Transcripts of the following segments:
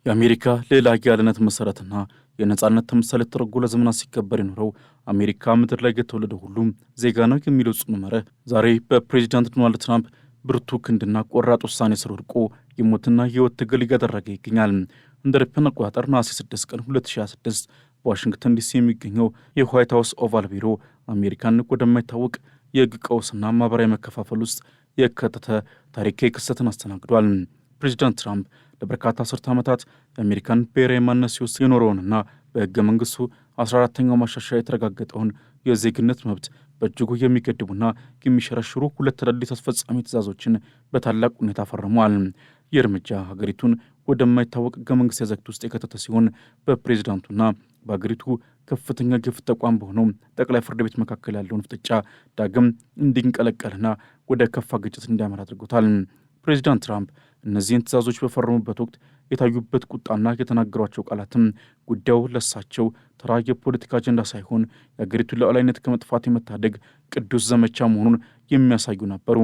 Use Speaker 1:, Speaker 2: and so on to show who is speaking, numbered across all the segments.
Speaker 1: የአሜሪካ ሌላ ኃያልነት መሰረትና የነጻነት ተምሳሌት ተደርጎ ለዘመናት ሲከበር የኖረው አሜሪካ ምድር ላይ የተወለደ ሁሉም ዜጋ ነው የሚለው ጽኑ መርህ ዛሬ በፕሬዚዳንት ዶናልድ ትራምፕ ብርቱ ክንድና ቆራጥ ውሳኔ ስር ወድቆ የሞትና የሕይወት ትግል እያደረገ ይገኛል። እንደ አውሮፓውያን አቆጣጠር ነሐሴ 6 ቀን 2026 በዋሽንግተን ዲሲ የሚገኘው የዋይት ሃውስ ኦቫል ቢሮ አሜሪካን ወደማይታወቅ የሕግ ቀውስና ማህበራዊ መከፋፈል ውስጥ የከተተ ታሪካዊ ክስተትን አስተናግዷል። ፕሬዚዳንት ትራምፕ ለበርካታ አስርተ ዓመታት የአሜሪካን ብሔራዊ ማንነት ሲወስድ የኖረውንና በሕገ መንግሥቱ 14ተኛው ማሻሻያ የተረጋገጠውን የዜግነት መብት በእጅጉ የሚገድቡና የሚሸረሽሩ ሁለት አዳዲስ አስፈጻሚ ትእዛዞችን በታላቅ ሁኔታ ፈርመዋል። ይህ እርምጃ ሀገሪቱን ወደማይታወቅ ሕገ መንግሥት ያዘግት ውስጥ የከተተ ሲሆን በፕሬዚዳንቱና በሀገሪቱ ከፍተኛ የፍትህ ተቋም በሆነው ጠቅላይ ፍርድ ቤት መካከል ያለውን ፍጥጫ ዳግም እንዲንቀለቀልና ወደ ከፋ ግጭት እንዲያመራ አድርጎታል። ፕሬዚዳንት ትራምፕ እነዚህን ትእዛዞች በፈረሙበት ወቅት የታዩበት ቁጣና የተናገሯቸው ቃላትም ጉዳዩ ለሳቸው ተራ የፖለቲካ አጀንዳ ሳይሆን የአገሪቱን ሉዓላዊነት ከመጥፋት የመታደግ ቅዱስ ዘመቻ መሆኑን የሚያሳዩ ነበሩ።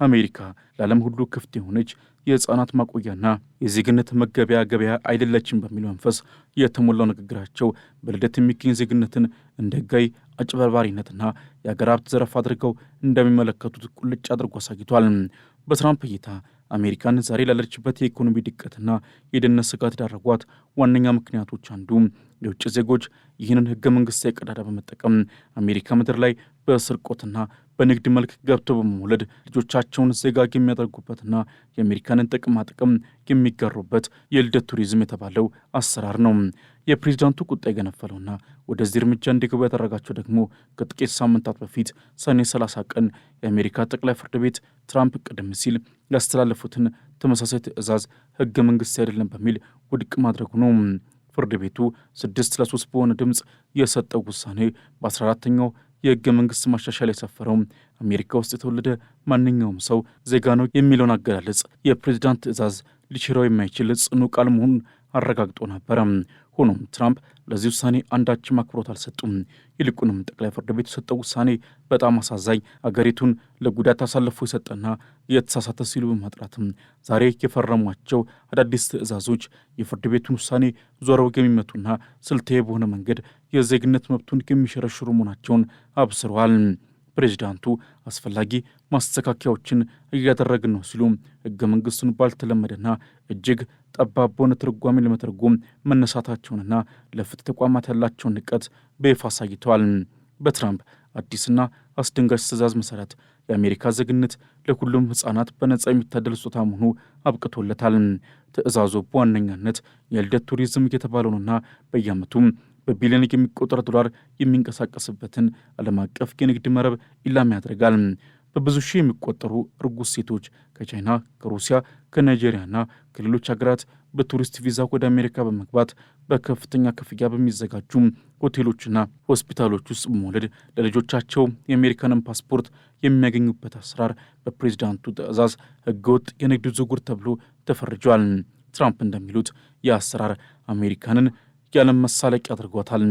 Speaker 1: አሜሪካ ለዓለም ሁሉ ክፍት የሆነች የሕፃናት ማቆያና የዜግነት መገበያ ገበያ አይደለችም በሚል መንፈስ የተሞላው ንግግራቸው በልደት የሚገኝ ዜግነትን እንደ ሕጋዊ አጭበርባሪነትና የአገር ሀብት ዘረፍ አድርገው እንደሚመለከቱት ቁልጭ አድርጎ አሳይቷል። በትራምፕ እይታ አሜሪካን ዛሬ ላለችበት የኢኮኖሚ ድቀትና የደህንነት ስጋት ዳረጓት ዋነኛ ምክንያቶች አንዱ የውጭ ዜጎች ይህንን ሕገ መንግሥታዊ ቀዳዳ በመጠቀም አሜሪካ ምድር ላይ በስርቆትና በንግድ መልክ ገብተው በመውለድ ልጆቻቸውን ዜጋ የሚያደርጉበትና የአሜሪካንን ጥቅማ ጥቅም የሚጋሩበት የልደት ቱሪዝም የተባለው አሰራር ነው። የፕሬዚዳንቱ ቁጣ የገነፈለውና ወደዚህ እርምጃ እንዲገቡ ያደረጋቸው ደግሞ ከጥቂት ሳምንታት በፊት ሰኔ 30 ቀን የአሜሪካ ጠቅላይ ፍርድ ቤት ትራምፕ ቀደም ሲል ያስተላለፉትን ተመሳሳይ ትዕዛዝ ሕገ መንግሥታዊ አይደለም በሚል ውድቅ ማድረጉ ነው። ፍርድ ቤቱ 6-3 በሆነ ድምፅ የሰጠው ውሳኔ በ14ተኛው የሕገ መንግሥት ማሻሻል የሰፈረው አሜሪካ ውስጥ የተወለደ ማንኛውም ሰው ዜጋ ነው የሚለውን አገላለጽ የፕሬዚዳንት ትዕዛዝ ሊሽረው የማይችል ጽኑ ቃል መሆኑን አረጋግጦ ነበረ። ሆኖም ትራምፕ ለዚህ ውሳኔ አንዳችም አክብሮት አልሰጡም። ይልቁንም ጠቅላይ ፍርድ ቤት የሰጠው ውሳኔ በጣም አሳዛኝ፣ አገሪቱን ለጉዳት አሳልፎ የሰጠና የተሳሳተ ሲሉ በማጥራትም ዛሬ የፈረሟቸው አዳዲስ ትዕዛዞች የፍርድ ቤቱን ውሳኔ ዞረው የሚመቱና ስልታዊ በሆነ መንገድ የዜግነት መብቱን የሚሸረሽሩ መሆናቸውን አብስረዋል። ፕሬዚዳንቱ አስፈላጊ ማስተካከያዎችን እያደረግን ነው ሲሉ ሕገ መንግሥቱን ባልተለመደና እጅግ ጠባብ በሆነ ትርጓሜ ለመተርጎም መነሳታቸውንና ለፍትህ ተቋማት ያላቸውን ንቀት በይፋ አሳይተዋል። በትራምፕ አዲስና አስደንጋጭ ትዕዛዝ መሠረት የአሜሪካ ዜግነት ለሁሉም ሕፃናት በነጻ የሚታደል ስጦታ መሆኑ አብቅቶለታል። ትዕዛዙ በዋነኛነት የልደት ቱሪዝም የተባለውንና በየዓመቱም በቢሊዮን የሚቆጠር ዶላር የሚንቀሳቀስበትን ዓለም አቀፍ የንግድ መረብ ኢላማ ያደርጋል። በብዙ ሺህ የሚቆጠሩ እርጉዝ ሴቶች ከቻይና፣ ከሩሲያ፣ ከናይጄሪያና ከሌሎች ሀገራት በቱሪስት ቪዛ ወደ አሜሪካ በመግባት በከፍተኛ ክፍያ በሚዘጋጁ ሆቴሎችና ሆስፒታሎች ውስጥ በመውለድ ለልጆቻቸው የአሜሪካንን ፓስፖርት የሚያገኙበት አሰራር በፕሬዚዳንቱ ትዕዛዝ ሕገወጥ የንግድ ዝውውር ተብሎ ተፈርጇል። ትራምፕ እንደሚሉት ይህ አሰራር አሜሪካንን የዓለም መሳለቂያ አድርጓታል።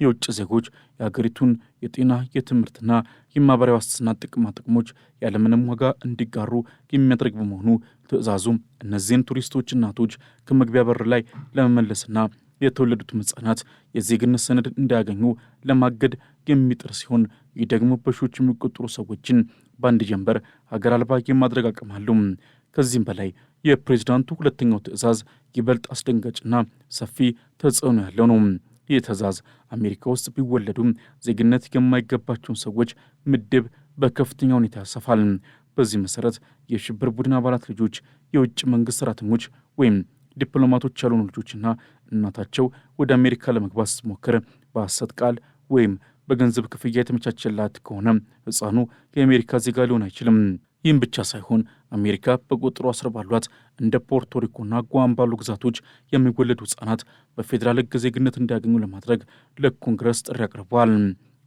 Speaker 1: የውጭ ዜጎች የሀገሪቱን የጤና የትምህርትና የማህበራዊ ዋስትና ጥቅማ ጥቅሞች ያለምንም ዋጋ እንዲጋሩ የሚያደርግ በመሆኑ ትዕዛዙ እነዚህን ቱሪስቶች እናቶች ከመግቢያ በር ላይ ለመመለስና የተወለዱትም ሕፃናት የዜግነት ሰነድ እንዳያገኙ ለማገድ የሚጥር ሲሆን ይህ ደግሞ በሺዎች የሚቆጠሩ ሰዎችን በአንድ ጀንበር ሀገር አልባ የማድረግ አቅም አለው። ከዚህም በላይ የፕሬዚዳንቱ ሁለተኛው ትዕዛዝ ይበልጥ አስደንጋጭና ሰፊ ተጽዕኖ ያለው ነው። ይህ ትዕዛዝ አሜሪካ ውስጥ ቢወለዱም ዜግነት የማይገባቸውን ሰዎች ምድብ በከፍተኛ ሁኔታ ያሰፋል። በዚህ መሠረት የሽብር ቡድን አባላት ልጆች፣ የውጭ መንግሥት ሠራተኞች ወይም ዲፕሎማቶች ያልሆኑ ልጆችና እናታቸው ወደ አሜሪካ ለመግባት ስትሞክር በሐሰት ቃል ወይም በገንዘብ ክፍያ የተመቻቸላት ከሆነ ሕፃኑ የአሜሪካ ዜጋ ሊሆን አይችልም። ይህም ብቻ ሳይሆን አሜሪካ በቁጥሩ ስር ባሏት እንደ ፖርቶሪኮና ጓም ባሉ ግዛቶች የሚወለዱ ሕፃናት በፌዴራል ሕግ ዜግነት እንዲያገኙ ለማድረግ ለኮንግረስ ጥሪ አቅርበዋል።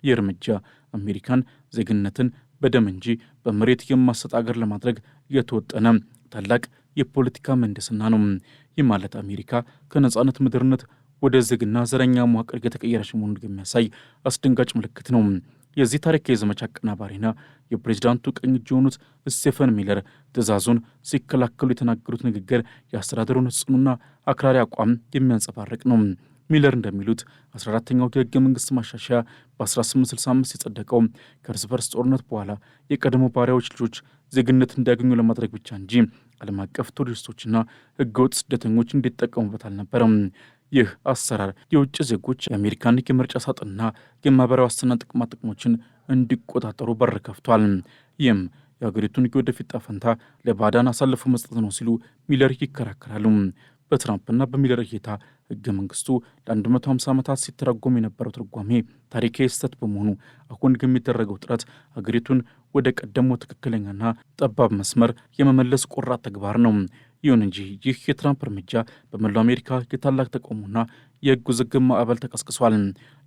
Speaker 1: ይህ እርምጃ አሜሪካን ዜግነትን በደም እንጂ በመሬት የማሰጥ አገር ለማድረግ የተወጠነ ታላቅ የፖለቲካ ምህንድስና ነው። ይህ ማለት አሜሪካ ከነጻነት ምድርነት ወደ ዜግና ዘረኛ መዋቅር የተቀየረች መሆኑን የሚያሳይ አስደንጋጭ ምልክት ነው። የዚህ ታሪካዊ ዘመቻ አቀናባሪና የፕሬዚዳንቱ ቀኝ እጅ የሆኑት ስቴፈን ሚለር ትዕዛዙን ሲከላከሉ የተናገሩት ንግግር የአስተዳደሩን ጽኑና አክራሪ አቋም የሚያንጸባርቅ ነው። ሚለር እንደሚሉት 14ተኛው የህገ መንግስት ማሻሻያ በ1865 የጸደቀው ከእርስ በርስ ጦርነት በኋላ የቀድሞ ባሪያዎች ልጆች ዜግነት እንዲያገኙ ለማድረግ ብቻ እንጂ ዓለም አቀፍ ቱሪስቶችና ህገወጥ ስደተኞች እንዲጠቀሙበት አልነበረም። ይህ አሰራር የውጭ ዜጎች የአሜሪካን የምርጫ ሳጥንና የማህበራዊ ዋስትና ጥቅማ ጥቅሞችን እንዲቆጣጠሩ በር ከፍቷል። ይህም የሀገሪቱን የወደፊት ዕጣ ፈንታ ለባዕዳን አሳልፎ መስጠት ነው ሲሉ ሚለር ይከራከራሉ። በትራምፕና በሚለር እይታ ህገ መንግስቱ ለ150 ዓመታት ሲተረጎም የነበረው ትርጓሜ ታሪካዊ ስህተት በመሆኑ አሁን የሚደረገው ጥረት ሀገሪቱን ወደ ቀደመው ትክክለኛና ጠባብ መስመር የመመለስ ቆራጥ ተግባር ነው። ይሁን እንጂ ይህ የትራምፕ እርምጃ በመላው አሜሪካ የታላቅ ተቃውሞና የህግ ውዝግብ ማዕበል ተቀስቅሷል።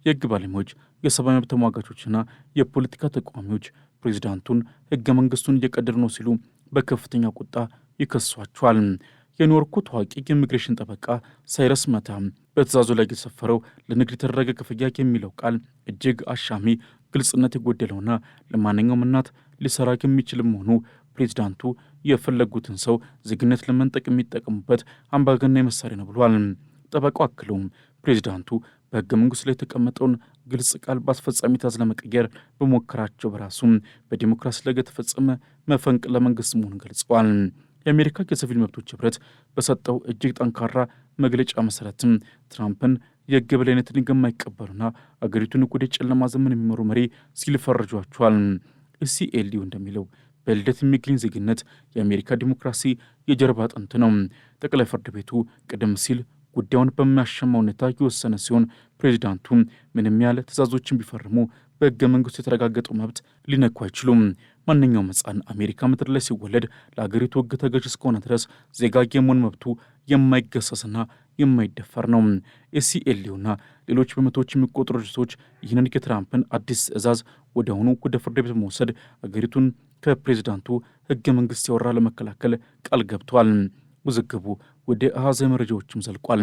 Speaker 1: የህግ ባለሙያዎች፣ የሰብአዊ መብት ተሟጋቾችና የፖለቲካ ተቃዋሚዎች ፕሬዚዳንቱን ህገ መንግስቱን እየቀደዱ ነው ሲሉ በከፍተኛ ቁጣ ይከሷቸዋል። የኒውዮርኩ ታዋቂ የኢሚግሬሽን ጠበቃ ሳይረስ መታ በትዕዛዙ ላይ የሰፈረው ለንግድ የተደረገ ክፍያ የሚለው ቃል እጅግ አሻሚ፣ ግልጽነት የጎደለውና ለማንኛውም እናት ሊሰራ የሚችል መሆኑ ፕሬዚዳንቱ የፈለጉትን ሰው ዜግነት ለመንጠቅ የሚጠቀሙበት አምባገነናዊ መሳሪያ ነው ብሏል። ጠበቃው አክለውም ፕሬዚዳንቱ በህገ መንግስቱ ላይ የተቀመጠውን ግልጽ ቃል በአስፈጻሚ ትዕዛዝ ለመቀየር በሞከራቸው በራሱም በዲሞክራሲ ላይ የተፈጸመ መፈንቅለ መንግስት መሆኑን ገልጸዋል። የአሜሪካ የሲቪል መብቶች ህብረት በሰጠው እጅግ ጠንካራ መግለጫ መሰረትም ትራምፕን የህግ የበላይነትን የማይቀበሉና አገሪቱን ወደ ጨለማ ዘመን የሚመሩ መሪ ሲል ፈርጇቸዋል። ሲኤልዩ እንደሚለው በልደት የሚገኝ ዜግነት የአሜሪካ ዲሞክራሲ የጀርባ አጥንት ነው። ጠቅላይ ፍርድ ቤቱ ቀደም ሲል ጉዳዩን በሚያሻማ ሁኔታ የወሰነ ሲሆን ፕሬዚዳንቱ ምንም ያለ ትዕዛዞችን ቢፈርሙ በህገ መንግስቱ የተረጋገጠው መብት ሊነኩ አይችሉም። ማንኛውም ሕፃን አሜሪካ ምድር ላይ ሲወለድ ለአገሪቱ ህግ ተገዥ እስከሆነ ድረስ ዜጋ የመሆን መብቱ የማይገሰስና የማይደፈር ነው። ኤሲኤልዩና ሌሎች በመቶዎች የሚቆጠሩ ድርጅቶች ይህንን የትራምፕን አዲስ ትዕዛዝ ወዲያውኑ ወደ ፍርድ ቤት በመውሰድ አገሪቱን ከፕሬዚዳንቱ ህገ መንግስት ያወራ ለመከላከል ቃል ገብቷል። ውዝግቡ ወደ አሃዛዊ መረጃዎችም ዘልቋል።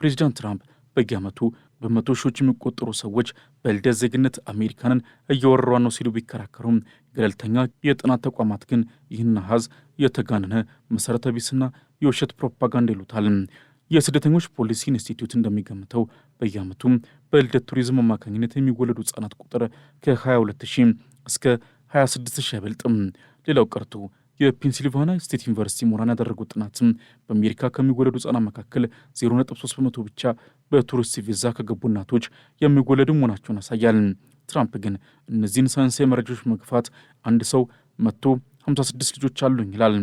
Speaker 1: ፕሬዚዳንት ትራምፕ በየዓመቱ በመቶ ሺዎች የሚቆጠሩ ሰዎች በልደት ዜግነት አሜሪካንን እየወረሯ ነው ሲሉ ቢከራከሩም ገለልተኛ የጥናት ተቋማት ግን ይህን አሃዝ የተጋነነ መሠረተ ቢስና የውሸት ፕሮፓጋንዳ ይሉታል። የስደተኞች ፖሊሲ ኢንስቲትዩት እንደሚገምተው በየዓመቱም በልደት ቱሪዝም አማካኝነት የሚወለዱ ህጻናት ቁጥር ከ22,000 እስከ 26,000 አይበልጥም። ሌላው ቀርቶ የፔንሲልቫኒያ ስቴት ዩኒቨርሲቲ ምሁራን ያደረጉት ጥናትም በአሜሪካ ከሚወለዱ ህጻናት መካከል 0.3% ብቻ በቱሪስት ቪዛ ከገቡ እናቶች የሚወለዱ መሆናቸውን ያሳያል። ትራምፕ ግን እነዚህን ሳይንሳዊ መረጃዎች መግፋት አንድ ሰው መጥቶ 56 ልጆች አሉኝ ይላል፣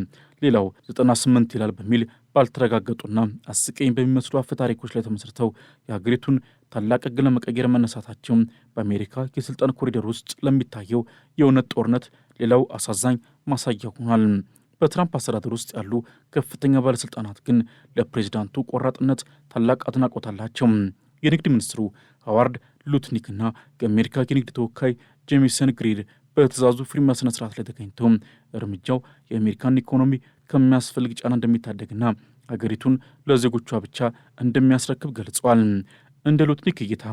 Speaker 1: ሌላው 98 ይላል በሚል ባልተረጋገጡና አስቀኝ በሚመስሉ አፈ ታሪኮች ላይ ተመስርተው የሀገሪቱን ታላቅ ህግ ለመቀየር መነሳታቸው በአሜሪካ የስልጣን ኮሪደር ውስጥ ለሚታየው የእውነት ጦርነት ሌላው አሳዛኝ ማሳያ ሆኗል። በትራምፕ አስተዳደር ውስጥ ያሉ ከፍተኛ ባለሥልጣናት ግን ለፕሬዚዳንቱ ቆራጥነት ታላቅ አድናቆት አላቸው። የንግድ ሚኒስትሩ ሃዋርድ ሉትኒክና የአሜሪካ የንግድ ተወካይ ጄሚሰን ግሪድ በትዕዛዙ ፊርማ ስነ ስርዓት ላይ ተገኝተው እርምጃው የአሜሪካን ኢኮኖሚ ከሚያስፈልግ ጫና እንደሚታደግና ሀገሪቱን ለዜጎቿ ብቻ እንደሚያስረክብ ገልጸዋል። እንደ ሉትኒክ እይታ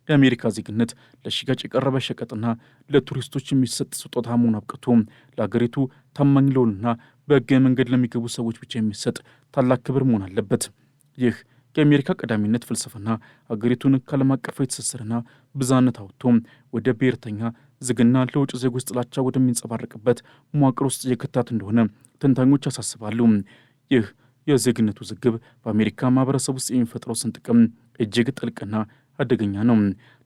Speaker 1: የአሜሪካ ዜግነት ለሽያጭ የቀረበ ሸቀጥና ለቱሪስቶች የሚሰጥ ስጦታ መሆኑ አብቅቶ ለሀገሪቱ ታማኝ ለሆኑና በህጋዊ መንገድ ለሚገቡ ሰዎች ብቻ የሚሰጥ ታላቅ ክብር መሆን አለበት። ይህ የአሜሪካ ቀዳሚነት ፍልስፍና ሀገሪቱን ከዓለም አቀፋዊ ትስስርና ብዝሃነት አውጥቶ ወደ ብሔርተኛ ዝግና ለውጭ ዜጎች ጥላቻ ወደሚንጸባረቅበት መዋቅር ውስጥ የከታት እንደሆነ ተንታኞች ያሳስባሉ። ይህ የዜግነት ውዝግብ በአሜሪካ ማህበረሰብ ውስጥ የሚፈጥረው ስንጥቅም እጅግ ጥልቅና አደገኛ ነው።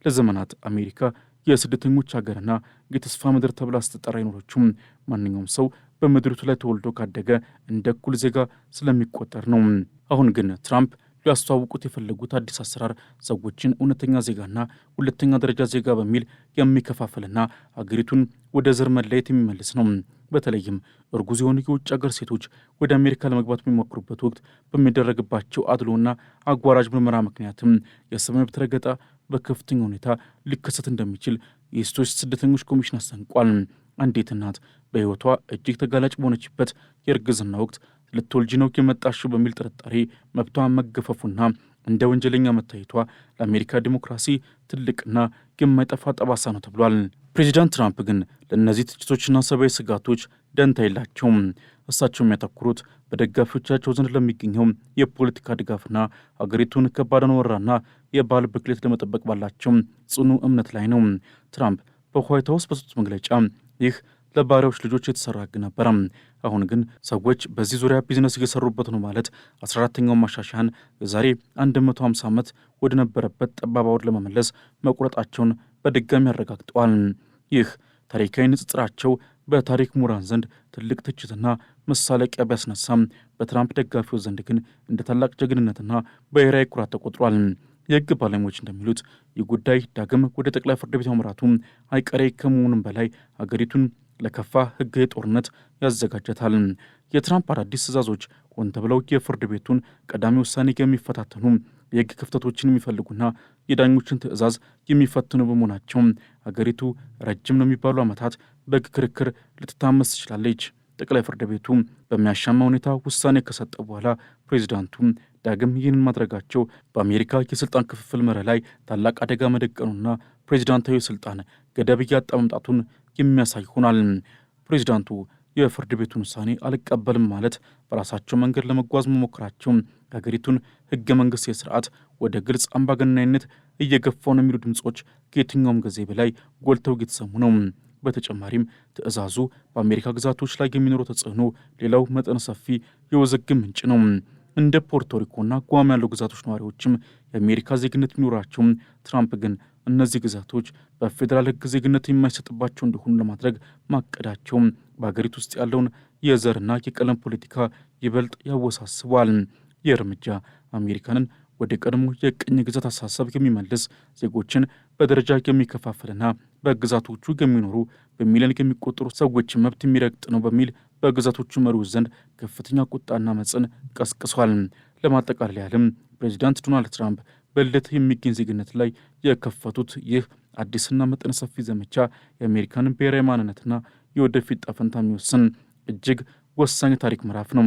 Speaker 1: ለዘመናት አሜሪካ የስደተኞች ሀገርና የተስፋ ምድር ተብላ ስትጠራ አይኖረችም። ማንኛውም ሰው በምድሪቱ ላይ ተወልዶ ካደገ እንደ እኩል ዜጋ ስለሚቆጠር ነው። አሁን ግን ትራምፕ ሊያስተዋውቁት የፈለጉት አዲስ አሰራር ሰዎችን እውነተኛ ዜጋና ሁለተኛ ደረጃ ዜጋ በሚል የሚከፋፈልና ሀገሪቱን ወደ ዘር መለየት የሚመልስ ነው። በተለይም እርጉዝ የሆኑ የውጭ ሀገር ሴቶች ወደ አሜሪካ ለመግባት በሚሞክሩበት ወቅት በሚደረግባቸው አድሎና አጓራጭ ምርመራ ምክንያትም የሰብአዊ መብት ረገጣ በከፍተኛ ሁኔታ ሊከሰት እንደሚችል የሴቶች ስደተኞች ኮሚሽን አስጠንቋል። አንዲት እናት በሕይወቷ እጅግ ተጋላጭ በሆነችበት የእርግዝና ወቅት ልትወልጂ ነው የመጣሽው በሚል ጥርጣሬ መብቷ መገፈፉና እንደ ወንጀለኛ መታየቷ ለአሜሪካ ዲሞክራሲ ትልቅና የማይጠፋ ጠባሳ ነው ተብሏል። ፕሬዚዳንት ትራምፕ ግን ለእነዚህ ትችቶችና ሰብአዊ ስጋቶች ደንታ የላቸውም። እሳቸው የሚያተኩሩት በደጋፊዎቻቸው ዘንድ ለሚገኘው የፖለቲካ ድጋፍና አገሪቱን ከባድ ወረራና የባህል ብክለት ለመጠበቅ ባላቸው ጽኑ እምነት ላይ ነው። ትራምፕ በዋይት ሀውስ በሰጡት መግለጫ ይህ ለባሪያዎች ልጆች የተሰራ ሕግ ነበረ። አሁን ግን ሰዎች በዚህ ዙሪያ ቢዝነስ እየሰሩበት ነው ማለት 14ተኛው ማሻሻያን የዛሬ 150 ዓመት ወደ ነበረበት ጠባብ አውድ ለመመለስ መቁረጣቸውን በድጋሚ አረጋግጠዋል። ይህ ታሪካዊ ንጽጽራቸው በታሪክ ምሁራን ዘንድ ትልቅ ትችትና መሳለቂያ ቢያስነሳም በትራምፕ ደጋፊዎች ዘንድ ግን እንደ ታላቅ ጀግንነትና ብሔራዊ ኩራት ተቆጥሯል። የሕግ ባለሙያዎች እንደሚሉት ይህ ጉዳይ ዳግም ወደ ጠቅላይ ፍርድ ቤት ማምራቱ አይቀሬ ከመሆኑም በላይ አገሪቱን ለከፋ ሕጋዊ ጦርነት ያዘጋጀታል። የትራምፕ አዳዲስ ትዕዛዞች ሆን ተብለው የፍርድ ቤቱን ቀዳሚ ውሳኔ የሚፈታተኑ የሕግ ክፍተቶችን የሚፈልጉና የዳኞችን ትዕዛዝ የሚፈትኑ በመሆናቸው አገሪቱ ረጅም ለሚባሉ ዓመታት በሕግ ክርክር ልትታመስ ትችላለች። ጠቅላይ ፍርድ ቤቱ በሚያሻማ ሁኔታ ውሳኔ ከሰጠ በኋላ ፕሬዚዳንቱ ዳግም ይህንን ማድረጋቸው በአሜሪካ የስልጣን ክፍፍል መርህ ላይ ታላቅ አደጋ መደቀኑና ፕሬዚዳንታዊ ስልጣን ገደብ እያጣ መምጣቱን የሚያሳይ ሆኗል። ፕሬዚዳንቱ የፍርድ ቤቱን ውሳኔ አልቀበልም ማለት በራሳቸው መንገድ ለመጓዝ መሞከራቸው የሀገሪቱን ህገ መንግስታዊ ስርዓት ወደ ግልጽ አምባገነናዊነት እየገፋው ነው የሚሉ ድምፆች ከየትኛውም ጊዜ በላይ ጎልተው እየተሰሙ ነው። በተጨማሪም ትዕዛዙ በአሜሪካ ግዛቶች ላይ የሚኖረው ተጽዕኖ ሌላው መጠነ ሰፊ የውዝግብ ምንጭ ነው። እንደ ፖርቶሪኮና ጓም ያሉ ግዛቶች ነዋሪዎችም የአሜሪካ ዜግነት ቢኖራቸውም ትራምፕ ግን እነዚህ ግዛቶች በፌዴራል ህግ ዜግነት የማይሰጥባቸው እንዲሆኑ ለማድረግ ማቀዳቸው በሀገሪቱ ውስጥ ያለውን የዘርና የቀለም ፖለቲካ ይበልጥ ያወሳስቧል። ይህ እርምጃ አሜሪካንን ወደ ቀድሞ የቅኝ ግዛት አሳሰብ የሚመልስ ዜጎችን በደረጃ የሚከፋፍልና በግዛቶቹ የሚኖሩ በሚሊዮን የሚቆጠሩ ሰዎችን መብት የሚረግጥ ነው በሚል በግዛቶቹ መሪዎች ዘንድ ከፍተኛ ቁጣና መጽን ቀስቅሷል። ለማጠቃለል ያህልም ፕሬዚዳንት ዶናልድ ትራምፕ በልደት የሚገኝ ዜግነት ላይ የከፈቱት ይህ አዲስና መጠነ ሰፊ ዘመቻ የአሜሪካንን ብሔራዊ ማንነትና የወደፊት ጣፈንታ የሚወስን እጅግ ወሳኝ ታሪክ ምዕራፍ ነው።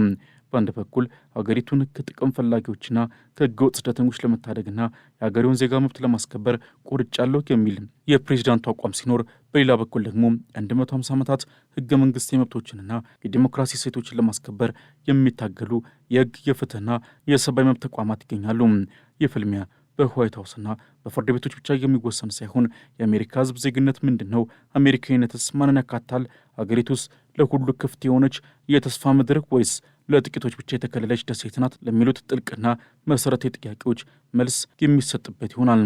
Speaker 1: በአንድ በኩል ሀገሪቱን ከጥቅም ፈላጊዎችና ከህገወጥ ስደተኞች ለመታደግና የሀገሬውን ዜጋ መብት ለማስከበር ቆርጫለሁ የሚል የፕሬዚዳንቱ አቋም ሲኖር፣ በሌላ በኩል ደግሞ 150 ዓመታት ህገ መንግስታዊ መብቶችንና የዲሞክራሲ እሴቶችን ለማስከበር የሚታገሉ የህግ የፍትህና የሰብአዊ መብት ተቋማት ይገኛሉ። ይህ ፍልሚያ በዋይት ሀውስና በፍርድ ቤቶች ብቻ የሚወሰን ሳይሆን የአሜሪካ ህዝብ ዜግነት ምንድን ነው? አሜሪካዊነትስ ማንን ያካታል? ሀገሪቱስ ለሁሉ ክፍት የሆነች የተስፋ ምድር ወይስ ለጥቂቶች ብቻ የተከለለች ደሴት ናት? ለሚሉት ጥልቅና መሰረታዊ ጥያቄዎች መልስ የሚሰጥበት ይሆናል።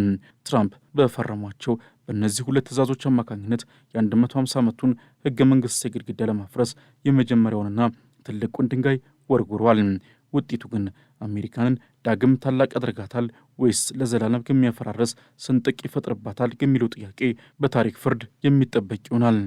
Speaker 1: ትራምፕ በፈረሟቸው በእነዚህ ሁለት ትዕዛዞች አማካኝነት የ150 ዓመቱን ህገ መንግስታዊ ግድግዳ ለማፍረስ የመጀመሪያውንና ትልቁን ድንጋይ ወርውሯል። ውጤቱ ግን አሜሪካንን ዳግም ታላቅ ያደርጋታል ወይስ ለዘላለም የሚያፈራረስ ስንጥቅ ይፈጥርባታል የሚለው ጥያቄ በታሪክ ፍርድ የሚጠበቅ ይሆናል።